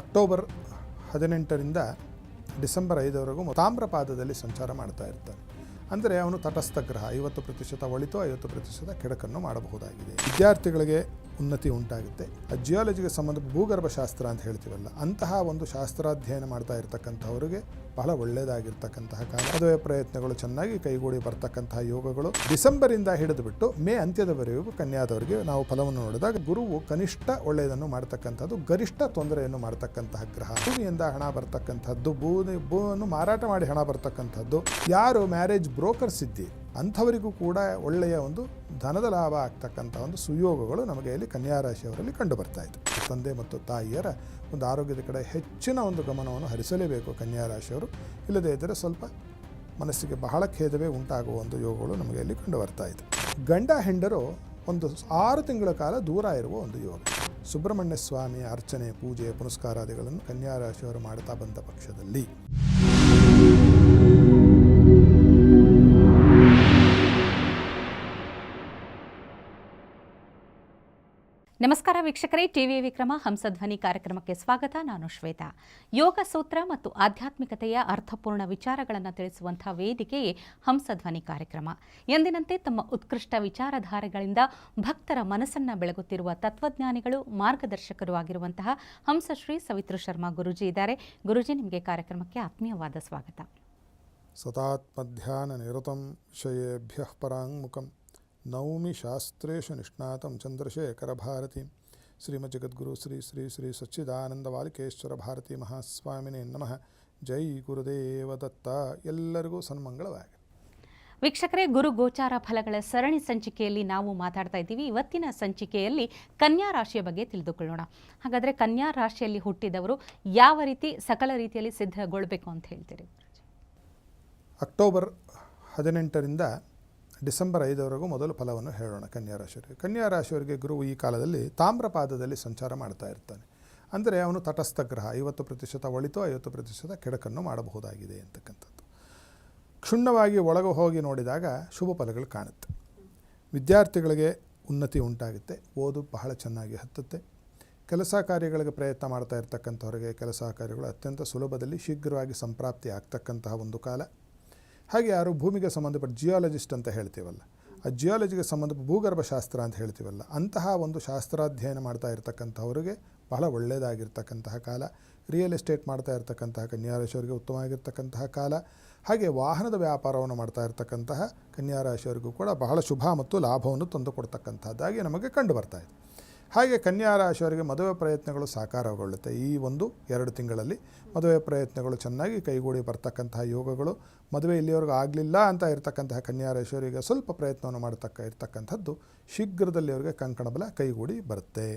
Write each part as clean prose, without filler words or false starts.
October 18ರಿಂದ December 5ರವರೆಗೂ ತಾಮ್ರಪಾದದಲ್ಲಿ ಸಂಚಾರ ಮಾಡ್ತಾ ಇರ್ತಾನೆ. ಅಂದರೆ ಅವನು ತಟಸ್ಥ ಗ್ರಹ. 50% ಒಳಿತು, 50% ಕೆಡಕನ್ನು ಮಾಡಬಹುದಾಗಿದೆ. ವಿದ್ಯಾರ್ಥಿಗಳಿಗೆ ಉನ್ನತಿ ಉಂಟಾಗುತ್ತೆ. ಜಿಯಾಲಜಿಗೆ ಸಂಬಂಧ ಭೂಗರ್ಭಶಾಸ್ತ್ರ ಅಂತ ಹೇಳ್ತೀವಲ್ಲ, ಅಂತಹ ಒಂದು ಶಾಸ್ತ್ರಾಧ್ಯಯನ ಮಾಡ್ತಾ ಇರ್ತಕ್ಕಂಥವ್ರಿಗೆ ಬಹಳ ಒಳ್ಳೆಯದಾಗಿರ್ತಕ್ಕಂತಹ ಕಾಲ. ಮದುವೆ ಪ್ರಯತ್ನಗಳು ಚೆನ್ನಾಗಿ ಕೈಗೂಡಿ ಬರ್ತಕ್ಕಂತಹ ಯೋಗಗಳು. ಡಿಸೆಂಬರಿಂದ ಹಿಡಿದುಬಿಟ್ಟು ಮೇ ಅಂತ್ಯದವರೆಗೂ ಕನ್ಯಾದವರಿಗೆ ನಾವು ಫಲವನ್ನು ನೋಡಿದಾಗ ಗುರುವು ಕನಿಷ್ಠ ಒಳ್ಳೆಯದನ್ನು ಮಾಡ್ತಕ್ಕಂಥದ್ದು, ಗರಿಷ್ಠ ತೊಂದರೆಯನ್ನು ಮಾಡ್ತಕ್ಕಂತಹ ಗ್ರಹ. ಭೂಮಿಯಿಂದ ಹಣ ಬರ್ತಕ್ಕಂಥದ್ದು, ಭೂವನ್ನು ಮಾರಾಟ ಮಾಡಿ ಹಣ ಬರ್ತಕ್ಕಂಥದ್ದು. ಯಾರು ಮ್ಯಾರೇಜ್ ಬ್ರೋಕರ್ಸ್ ಇದ್ದೀರಿ ಅಂಥವರಿಗೂ ಕೂಡ ಒಳ್ಳೆಯ ಒಂದು ಧನದ ಲಾಭ ಆಗ್ತಕ್ಕಂಥ ಒಂದು ಸುಯೋಗಗಳು ನಮಗೆ ಇಲ್ಲಿ ಕನ್ಯಾ ರಾಶಿಯವರಲ್ಲಿ ಕಂಡು ಬರ್ತಾ ಇದೆ. ತಂದೆ ಮತ್ತು ತಾಯಿಯರ ಒಂದು ಆರೋಗ್ಯದ ಕಡೆ ಹೆಚ್ಚಿನ ಒಂದು ಗಮನವನ್ನು ಹರಿಸಲೇಬೇಕು ಕನ್ಯಾ ರಾಶಿಯವರು. ಇಲ್ಲದೇ ಇದ್ದರೆ ಸ್ವಲ್ಪ ಮನಸ್ಸಿಗೆ ಬಹಳ ಖೇದವೇ ಉಂಟಾಗುವ ಒಂದು ಯೋಗಗಳು ನಮಗೆ ಇಲ್ಲಿ ಕಂಡು ಬರ್ತಾ ಇದೆ. ಗಂಡ ಹೆಂಡರು ಒಂದು 6 ತಿಂಗಳ ಕಾಲ ದೂರ ಇರುವ ಒಂದು ಯೋಗ. ಸುಬ್ರಹ್ಮಣ್ಯ ಸ್ವಾಮಿಯ ಅರ್ಚನೆ, ಪೂಜೆ, ಪುನಸ್ಕಾರಾದಿಗಳನ್ನು ಕನ್ಯಾ ರಾಶಿಯವರು ಮಾಡ್ತಾ ಬಂದ ಪಕ್ಷದಲ್ಲಿ ನಮಸ್ಕಾರ ವೀಕ್ಷಕರೇ, ಟಿವಿ ವಿಕ್ರಮ ಹಂಸಧ್ವನಿ ಕಾರ್ಯಕ್ರಮಕ್ಕೆ ಸ್ವಾಗತ. ನಾನು ಶ್ವೇತಾ. ಯೋಗ ಸೂತ್ರ ಮತ್ತು ಆಧ್ಯಾತ್ಮಿಕತೆಯ ಅರ್ಥಪೂರ್ಣ ವಿಚಾರಗಳನ್ನು ತಿಳಿಸುವಂತಹ ವೇದಿಕೆಯೇ ಹಂಸಧ್ವನಿ ಕಾರ್ಯಕ್ರಮ. ಎಂದಿನಂತೆ ತಮ್ಮ ಉತ್ಕೃಷ್ಟ ವಿಚಾರಧಾರೆಗಳಿಂದ ಭಕ್ತರ ಮನಸ್ಸನ್ನು ಬೆಳಗುತ್ತಿರುವ ತತ್ವಜ್ಞಾನಿಗಳು, ಮಾರ್ಗದರ್ಶಕರು ಆಗಿರುವಂತಹ ಹಂಸಶ್ರೀ ಸವಿತೃ ಶರ್ಮಾ ಗುರುಜಿ ಇದ್ದಾರೆ. ಗುರುಜಿ, ನಿಮಗೆ ಕಾರ್ಯಕ್ರಮಕ್ಕೆ ಆತ್ಮೀಯವಾದ ಸ್ವಾಗತ. ಸತಾತ್ಮಧ್ಯಾನ ನಿರತಂ ವಿಷಯೇಭ್ಯಃ ಪರಾಂಗುಖಂ ನೌಮಿ ಶಾಸ್ತ್ರೇಶು ನಿಷ್ಣಾತಂ ಚಂದ್ರಶೇಖರ ಭಾರತಿ ಶ್ರೀಮಜ್ಜಗದ್ಗುರು ಶ್ರೀ ಶ್ರೀ ಶ್ರೀ ಸಚ್ಚಿದಾನಂದ ವಾಲಿಕೇಶ್ವರ ಭಾರತಿ ಮಹಾಸ್ವಾಮಿನೇ ನಮಃ. ಜೈ ಗುರುದೇವ ದತ್ತ. ಎಲ್ಲರಿಗೂ ಸನ್ಮಂಗಳವಾಗಿ. ವೀಕ್ಷಕರೇ, ಗುರು ಗೋಚಾರ ಫಲಗಳ ಸರಣಿ ಸಂಚಿಕೆಯಲ್ಲಿ ನಾವು ಮಾತಾಡ್ತಾ ಇದ್ದೀವಿ. ಇವತ್ತಿನ ಸಂಚಿಕೆಯಲ್ಲಿ ಕನ್ಯಾ ರಾಶಿಯ ಬಗ್ಗೆ ತಿಳಿದುಕೊಳ್ಳೋಣ. ಹಾಗಾದರೆ ಕನ್ಯಾ ರಾಶಿಯಲ್ಲಿ ಹುಟ್ಟಿದವರು ಯಾವ ರೀತಿ ಸಕಲ ರೀತಿಯಲ್ಲಿ ಸಿದ್ಧಗೊಳ್ಳಬೇಕು ಅಂತ ಹೇಳ್ತೀರಿ? ಅಕ್ಟೋಬರ್ 18ರಿಂದ ಡಿಸೆಂಬರ್ 5ರವರೆಗೂ ಮೊದಲು ಫಲವನ್ನು ಹೇಳೋಣ ಕನ್ಯಾ ರಾಶಿಯವರಿಗೆ. ಕನ್ಯಾ ರಾಶಿಯವರಿಗೆ ಗುರುವು ಈ ಕಾಲದಲ್ಲಿ ತಾಮ್ರಪಾದದಲ್ಲಿ ಸಂಚಾರ ಮಾಡ್ತಾ ಇರ್ತಾನೆ. ಅಂದರೆ ಅವನು ತಟಸ್ಥ ಗ್ರಹ. 50% ಒಳಿತು, 50% ಕೆಡಕನ್ನು ಮಾಡಬಹುದಾಗಿದೆ ಅಂತಕ್ಕಂಥದ್ದು. ಕ್ಷುಣ್ಣವಾಗಿ ಒಳಗೆ ಹೋಗಿ ನೋಡಿದಾಗ ಶುಭ ಫಲಗಳು ಕಾಣುತ್ತೆ. ವಿದ್ಯಾರ್ಥಿಗಳಿಗೆ ಉನ್ನತಿ ಉಂಟಾಗುತ್ತೆ. ಓದು ಬಹಳ ಚೆನ್ನಾಗಿ ಹತ್ತುತ್ತೆ. ಕೆಲಸ ಕಾರ್ಯಗಳಿಗೆ ಪ್ರಯತ್ನ ಮಾಡ್ತಾ ಇರ್ತಕ್ಕಂಥವ್ರಿಗೆ ಕೆಲಸ ಕಾರ್ಯಗಳು ಅತ್ಯಂತ ಸುಲಭದಲ್ಲಿ ಶೀಘ್ರವಾಗಿ ಸಂಪ್ರಾಪ್ತಿ ಆಗ್ತಕ್ಕಂತಹ ಒಂದು ಕಾಲ. ಹಾಗೆ ಯಾರು ಭೂಮಿಗೆ ಸಂಬಂಧಪಟ್ಟ ಜಿಯಾಲಜಿಸ್ಟ್ ಅಂತ ಹೇಳ್ತೀವಲ್ಲ, ಆ ಜಿಯಾಲಜಿಗೆ ಸಂಬಂಧಪಟ್ಟ ಭೂಗರ್ಭಶಾಸ್ತ್ರ ಅಂತ ಹೇಳ್ತೀವಲ್ಲ, ಅಂತಹ ಒಂದು ಶಾಸ್ತ್ರಾಧ್ಯಯನ ಮಾಡ್ತಾ ಇರ್ತಕ್ಕಂಥವ್ರಿಗೆ ಬಹಳ ಒಳ್ಳೆಯದಾಗಿರ್ತಕ್ಕಂತಹ ಕಾಲ. ರಿಯಲ್ ಎಸ್ಟೇಟ್ ಮಾಡ್ತಾ ಇರ್ತಕ್ಕಂತಹ ಕನ್ಯಾ ರಾಶಿಯವರಿಗೆ ಉತ್ತಮವಾಗಿರ್ತಕ್ಕಂತಹ ಕಾಲ. ಹಾಗೆ ವಾಹನದ ವ್ಯಾಪಾರವನ್ನು ಮಾಡ್ತಾ ಇರ್ತಕ್ಕಂತಹ ಕನ್ಯಾ ರಾಶಿಯವರಿಗೂ ಕೂಡ ಬಹಳ ಶುಭ ಮತ್ತು ಲಾಭವನ್ನು ತಂದುಕೊಡ್ತಕ್ಕಂಥದ್ದಾಗಿ ನಮಗೆ ಕಂಡು ಬರ್ತಾ ಇದೆ. ಹಾಗೆ ಕನ್ಯಾ ರಾಶಿಯವರಿಗೆ ಮದುವೆ ಪ್ರಯತ್ನಗಳು ಸಾಕಾರಗೊಳ್ಳುತ್ತೆ. ಈ 1-2 ತಿಂಗಳಲ್ಲಿ ಮದುವೆ ಪ್ರಯತ್ನಗಳು ಚೆನ್ನಾಗಿ ಕೈಗೂಡಿ ಬರ್ತಕ್ಕಂತಹ ಯೋಗಗಳು. ಮದುವೆ ಇಲ್ಲಿವರೆಗೂ ಆಗಲಿಲ್ಲ ಅಂತ ಇರತಕ್ಕಂತಹ ಕನ್ಯಾ ರಾಶಿಯವರಿಗೆ ಸ್ವಲ್ಪ ಪ್ರಯತ್ನವನ್ನು ಇರ್ತಕ್ಕಂಥದ್ದು ಶೀಘ್ರದಲ್ಲಿ ಅವರಿಗೆ ಕಂಕಣಬಲ ಕೈಗೂಡಿ ಬರುತ್ತೆ.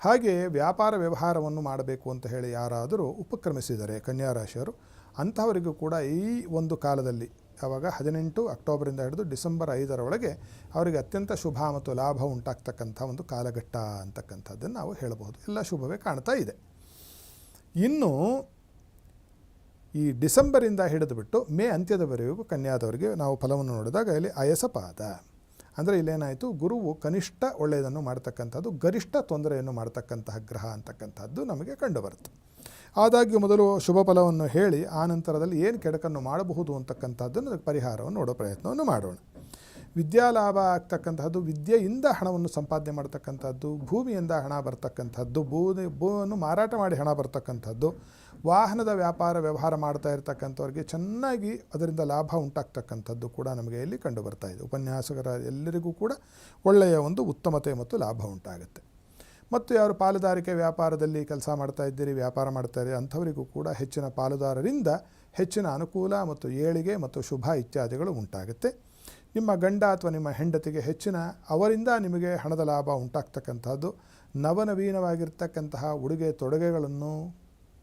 ಹಾಗೆ ವ್ಯಾಪಾರ ವ್ಯವಹಾರವನ್ನು ಮಾಡಬೇಕು ಅಂತ ಹೇಳಿ ಯಾರಾದರೂ ಉಪಕ್ರಮಿಸಿದರೆ ಕನ್ಯಾ ರಾಶಿಯವರು, ಅಂಥವರಿಗೂ ಕೂಡ ಈ ಒಂದು ಕಾಲದಲ್ಲಿ ಆವಾಗ 18 ಅಕ್ಟೋಬರಿಂದ ಹಿಡಿದು ಡಿಸೆಂಬರ್ 5ರೊಳಗೆ ಅವರಿಗೆ ಅತ್ಯಂತ ಶುಭ ಮತ್ತು ಲಾಭ ಉಂಟಾಗ್ತಕ್ಕಂಥ ಒಂದು ಕಾಲಘಟ್ಟ ಅಂತಕ್ಕಂಥದ್ದನ್ನು ನಾವು ಹೇಳಬಹುದು. ಎಲ್ಲ ಶುಭವೇ ಕಾಣ್ತಾ ಇದೆ. ಇನ್ನು ಈ ಡಿಸೆಂಬರಿಂದ ಹಿಡಿದುಬಿಟ್ಟು ಮೇ ಅಂತ್ಯದವರೆಗೂ ಕನ್ಯಾದವರಿಗೆ ನಾವು ಫಲವನ್ನು ನೋಡಿದಾಗ ಇಲ್ಲಿ ಅಯಸಪಾದ. ಅಂದರೆ ಇಲ್ಲೇನಾಯಿತು, ಗುರುವು ಕನಿಷ್ಠ ಒಳ್ಳೆಯದನ್ನು ಮಾಡ್ತಕ್ಕಂಥದ್ದು, ಗರಿಷ್ಠ ತೊಂದರೆಯನ್ನು ಮಾಡ್ತಕ್ಕಂತಹ ಗ್ರಹ ಅಂತಕ್ಕಂಥದ್ದು ನಮಗೆ ಕಂಡುಬರುತ್ತೆ. ಆದಾಗ್ಯೂ ಮೊದಲು ಶುಭ ಫಲವನ್ನು ಹೇಳಿ ಆ ನಂತರದಲ್ಲಿ ಏನು ಕೆಡಕನ್ನು ಮಾಡಬಹುದು ಅಂತಕ್ಕಂಥದ್ದನ್ನು ಅದಕ್ಕೆ ಪರಿಹಾರವನ್ನು ನೋಡೋ ಪ್ರಯತ್ನವನ್ನು ಮಾಡೋಣ. ವಿದ್ಯಾಲಾಭ ಆಗ್ತಕ್ಕಂಥದ್ದು, ವಿದ್ಯೆಯಿಂದ ಹಣವನ್ನು ಸಂಪಾದನೆ ಮಾಡ್ತಕ್ಕಂಥದ್ದು, ಭೂಮಿಯಿಂದ ಹಣ ಬರ್ತಕ್ಕಂಥದ್ದು, ಭೂವನ್ನು ಮಾರಾಟ ಮಾಡಿ ಹಣ ಬರ್ತಕ್ಕಂಥದ್ದು, ವಾಹನದ ವ್ಯಾಪಾರ ವ್ಯವಹಾರ ಮಾಡ್ತಾ ಇರ್ತಕ್ಕಂಥವ್ರಿಗೆ ಚೆನ್ನಾಗಿ ಅದರಿಂದ ಲಾಭ ಉಂಟಾಗ್ತಕ್ಕಂಥದ್ದು ಕೂಡ ನಮಗೆ ಇಲ್ಲಿ ಕಂಡು ಬರ್ತಾ ಇದೆ. ಉಪನ್ಯಾಸಕರ ಎಲ್ಲರಿಗೂ ಕೂಡ ಒಳ್ಳೆಯ ಒಂದು ಉತ್ತಮತೆ ಮತ್ತು ಲಾಭ ಉಂಟಾಗುತ್ತೆ. ಮತ್ತು ಯಾರು ಪಾಲುದಾರಿಕೆ ವ್ಯಾಪಾರದಲ್ಲಿ ಕೆಲಸ ಮಾಡ್ತಾ ಇದ್ದೀರಿ, ವ್ಯಾಪಾರ ಮಾಡ್ತಾರೆ, ಅಂಥವರಿಗೂ ಕೂಡ ಹೆಚ್ಚಿನ ಪಾಲುದಾರರಿಂದ ಹೆಚ್ಚಿನ ಅನುಕೂಲ ಮತ್ತು ಏಳಿಗೆ ಮತ್ತು ಶುಭ ಇತ್ಯಾದಿಗಳು ಉಂಟಾಗುತ್ತೆ. ನಿಮ್ಮ ಗಂಡ ಅಥವಾ ನಿಮ್ಮ ಹೆಂಡತಿಗೆ ಅವರಿಂದ ನಿಮಗೆ ಹಣದ ಲಾಭ ಉಂಟಾಗ್ತಕ್ಕಂಥದ್ದು, ನವನವೀನವಾಗಿರ್ತಕ್ಕಂತಹ ಉಡುಗೆ ತೊಡುಗೆಗಳನ್ನು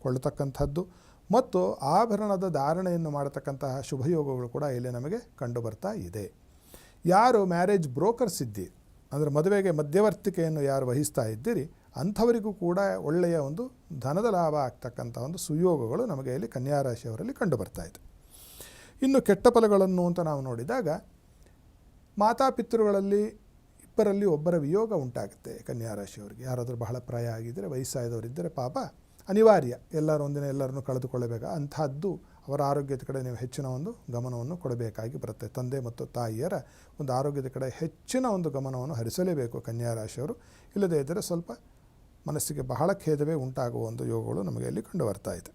ಕೊಳ್ಳತಕ್ಕಂಥದ್ದು ಮತ್ತು ಆಭರಣದ ಧಾರಣೆಯನ್ನು ಮಾಡತಕ್ಕಂತಹ ಶುಭಯೋಗಗಳು ಕೂಡ ಇಲ್ಲಿ ನಮಗೆ ಕಂಡು ಬರ್ತಾ ಇದೆ. ಯಾರು ಮ್ಯಾರೇಜ್ ಬ್ರೋಕರ್ಸ್ ಇದ್ದೀರಿ, ಅಂದರೆ ಮದುವೆಗೆ ಮಧ್ಯವರ್ತಿಕೆಯನ್ನು ಯಾರು ವಹಿಸ್ತಾ ಇದ್ದೀರಿ, ಅಂಥವರಿಗೂ ಕೂಡ ಒಳ್ಳೆಯ ಒಂದು ಧನದ ಲಾಭ ಆಗ್ತಕ್ಕಂಥ ಒಂದು ಸುಯೋಗಗಳು ನಮಗೆ ಇಲ್ಲಿ ಕನ್ಯಾ ರಾಶಿಯವರಲ್ಲಿ ಕಂಡು ಬರ್ತಾ ಇದೆ. ಇನ್ನು ಕೆಟ್ಟ ಫಲಗಳನ್ನು ಅಂತ ನಾವು ನೋಡಿದಾಗ ಮಾತಾಪಿತೃಗಳಲ್ಲಿ ಇಬ್ಬರಲ್ಲಿ ಒಬ್ಬರ ವಿಯೋಗ ಉಂಟಾಗುತ್ತೆ ಕನ್ಯಾ ರಾಶಿಯವರಿಗೆ. ಯಾರಾದರೂ ಬಹಳ ಪ್ರಾಯ ಆಗಿದ್ದರೆ, ವಯಸ್ಸಾದವರಿದ್ದರೆ ಪಾಪ ಅನಿವಾರ್ಯ. ಎಲ್ಲರೂ ಒಂದಿನ ಎಲ್ಲರನ್ನು ಕಳೆದುಕೊಳ್ಳಬೇಕು. ಅಂಥದ್ದು ಅವರ ಆರೋಗ್ಯದ ಕಡೆ ನೀವು ಹೆಚ್ಚಿನ ಒಂದು ಗಮನವನ್ನು ಕೊಡಬೇಕಾಗಿ ಬರುತ್ತೆ. ತಂದೆ ಮತ್ತು ತಾಯಿಯರ ಒಂದು ಆರೋಗ್ಯದ ಕಡೆ ಹೆಚ್ಚಿನ ಒಂದು ಗಮನವನ್ನು ಹರಿಸಲೇಬೇಕು ಕನ್ಯಾ ರಾಶಿಯವರು. ಇಲ್ಲದೇ ಇದ್ದರೆ ಸ್ವಲ್ಪ ಮನಸ್ಸಿಗೆ ಬಹಳ ಖೇದವೇ ಉಂಟಾಗುವ ಒಂದು ಯೋಗಗಳು ನಮಗೆ ಅಲ್ಲಿ ಕಂಡು ಬರ್ತಾ ಇದೆ.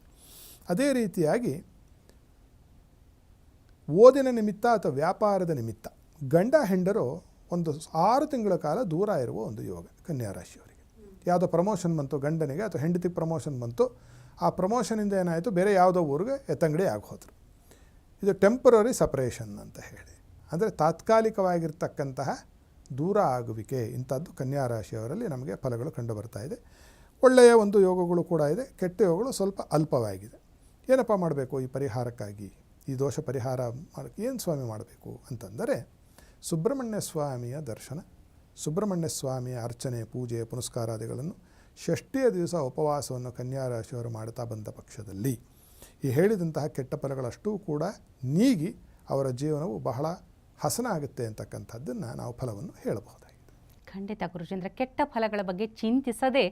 ಅದೇ ರೀತಿಯಾಗಿ ಓದಿನ ನಿಮಿತ್ತ ಅಥವಾ ವ್ಯಾಪಾರದ ನಿಮಿತ್ತ ಗಂಡ ಹೆಂಡರು ಒಂದು 6 ತಿಂಗಳ ಕಾಲ ದೂರ ಇರುವ ಒಂದು ಯೋಗ ಕನ್ಯಾ ರಾಶಿಯವರಿಗೆ. ಯಾವುದೋ ಪ್ರಮೋಷನ್ ಬಂತು ಗಂಡನಿಗೆ ಅಥವಾ ಹೆಂಡತಿಗೆ ಪ್ರಮೋಷನ್ ಬಂತು, ಆ ಪ್ರಮೋಷನಿಂದ ಏನಾಯಿತು, ಬೇರೆ ಯಾವುದೋ ಊರಿಗೆ ಎತ್ತಂಗಡಿ ಆಗೋದ್ರು. ಇದು ಟೆಂಪರರಿ ಸಪ್ರೇಷನ್ ಅಂತ ಹೇಳಿ, ಅಂದರೆ ತಾತ್ಕಾಲಿಕವಾಗಿರ್ತಕ್ಕಂತಹ ದೂರ ಆಗುವಿಕೆ. ಇಂಥದ್ದು ಕನ್ಯಾ ರಾಶಿಯವರಲ್ಲಿ ನಮಗೆ ಫಲಗಳು ಕಂಡು ಬರ್ತಾ ಇದೆ. ಒಳ್ಳೆಯ ಒಂದು ಯೋಗಗಳು ಕೂಡ ಇದೆ, ಕೆಟ್ಟ ಯೋಗಗಳು ಸ್ವಲ್ಪ ಅಲ್ಪವಾಗಿದೆ. ಏನಪ್ಪ ಮಾಡಬೇಕು ಈ ಪರಿಹಾರಕ್ಕಾಗಿ, ಈ ದೋಷ ಪರಿಹಾರ ಮಾಡೋಕ್ಕೆ ಏನು ಸ್ವಾಮಿ ಮಾಡಬೇಕು ಅಂತಂದರೆ, ಸುಬ್ರಹ್ಮಣ್ಯ ಸ್ವಾಮಿಯ ದರ್ಶನ, ಸುಬ್ರಹ್ಮಣ್ಯ ಸ್ವಾಮಿಯ ಅರ್ಚನೆ, ಪೂಜೆ, ಪುನಸ್ಕಾರಾದಿಗಳನ್ನು ಷಷ್ಠಿಯ ದಿವಸ ಉಪವಾಸವನ್ನು ಕನ್ಯಾ ರಾಶಿಯವರು ಮಾಡ್ತಾ ಬಂದ ಪಕ್ಷದಲ್ಲಿ ಈ ಹೇಳಿದಂತಹ ಕೆಟ್ಟ ಫಲಗಳಷ್ಟೂ ಕೂಡ ನೀಗಿ ಅವರ ಜೀವನವು ಬಹಳ ಹಸನಾಗುತ್ತೆ ಅಂತಕ್ಕಂಥದ್ದನ್ನು ನಾವು ಫಲವನ್ನು ಹೇಳಬಹುದಾಗಿದೆ. ಖಂಡಿತ ಗುರುಜೇಂದ್ರ, ಕೆಟ್ಟ ಫಲಗಳ ಬಗ್ಗೆ ಚಿಂತಿಸದೆ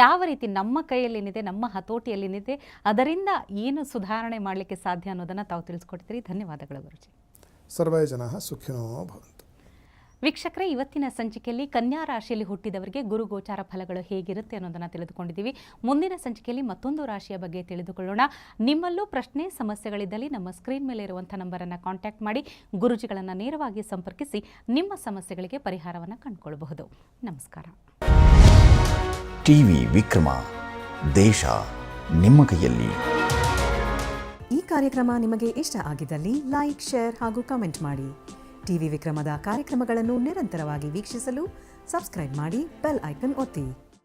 ಯಾವ ರೀತಿ ನಮ್ಮ ಕೈಯಲ್ಲೇನಿದೆ, ನಮ್ಮ ಹತೋಟಿಯಲ್ಲೇನಿದೆ, ಅದರಿಂದ ಏನು ಸುಧಾರಣೆ ಮಾಡಲಿಕ್ಕೆ ಸಾಧ್ಯ ಅನ್ನೋದನ್ನು ತಾವು ತಿಳಿಸ್ಕೊಡ್ತೀರಿ. ಧನ್ಯವಾದಗಳು ಗುರುಜಿ. ಸರ್ವೇ ಜನ ಸುಖಿನೋ ಭವಂತು. ವೀಕ್ಷಕರೇ, ಇವತ್ತಿನ ಸಂಚಿಕೆಯಲ್ಲಿ ಕನ್ಯಾ ರಾಶಿಯಲ್ಲಿ ಹುಟ್ಟಿದವರಿಗೆ ಗುರು ಗೋಚಾರ ಫಲಗಳು ಹೇಗಿರುತ್ತೆ ಅನ್ನೋದನ್ನು ತಿಳಿದುಕೊಂಡಿದ್ದೀವಿ. ಮುಂದಿನ ಸಂಚಿಕೆಯಲ್ಲಿ ಮತ್ತೊಂದು ರಾಶಿಯ ಬಗ್ಗೆ ತಿಳಿದುಕೊಳ್ಳೋಣ. ನಿಮ್ಮಲ್ಲೂ ಪ್ರಶ್ನೆ ಸಮಸ್ಯೆಗಳಿದ್ದಲ್ಲಿ ನಮ್ಮ ಸ್ಕ್ರೀನ್ ಮೇಲೆ ಇರುವಂಥ ನಂಬರನ್ನು ಕಾಂಟ್ಯಾಕ್ಟ್ ಮಾಡಿ ಗುರುಜಿಗಳನ್ನು ನೇರವಾಗಿ ಸಂಪರ್ಕಿಸಿ ನಿಮ್ಮ ಸಮಸ್ಯೆಗಳಿಗೆ ಪರಿಹಾರವನ್ನು ಕಂಡುಕೊಳ್ಳಬಹುದು. ನಮಸ್ಕಾರ. ಟಿವಿ ವಿಕ್ರಮ, ದೇಶ ನಿಮ್ಮ ಕೈಯಲ್ಲಿ. ಈ ಕಾರ್ಯಕ್ರಮ ನಿಮಗೆ ಇಷ್ಟ ಆಗಿದ್ದಲ್ಲಿ ಲೈಕ್, ಶೇರ್ ಹಾಗೂ ಕಮೆಂಟ್ ಮಾಡಿ. ಟಿವಿ ವಿಕ್ರಮದ ಕಾರ್ಯಕ್ರಮಗಳನ್ನು ನಿರಂತರವಾಗಿ ವೀಕ್ಷಿಸಲು ಸಬ್ಸ್ಕ್ರೈಬ್ ಮಾಡಿ, ಬೆಲ್ ಐಕನ್ ಒತ್ತಿ.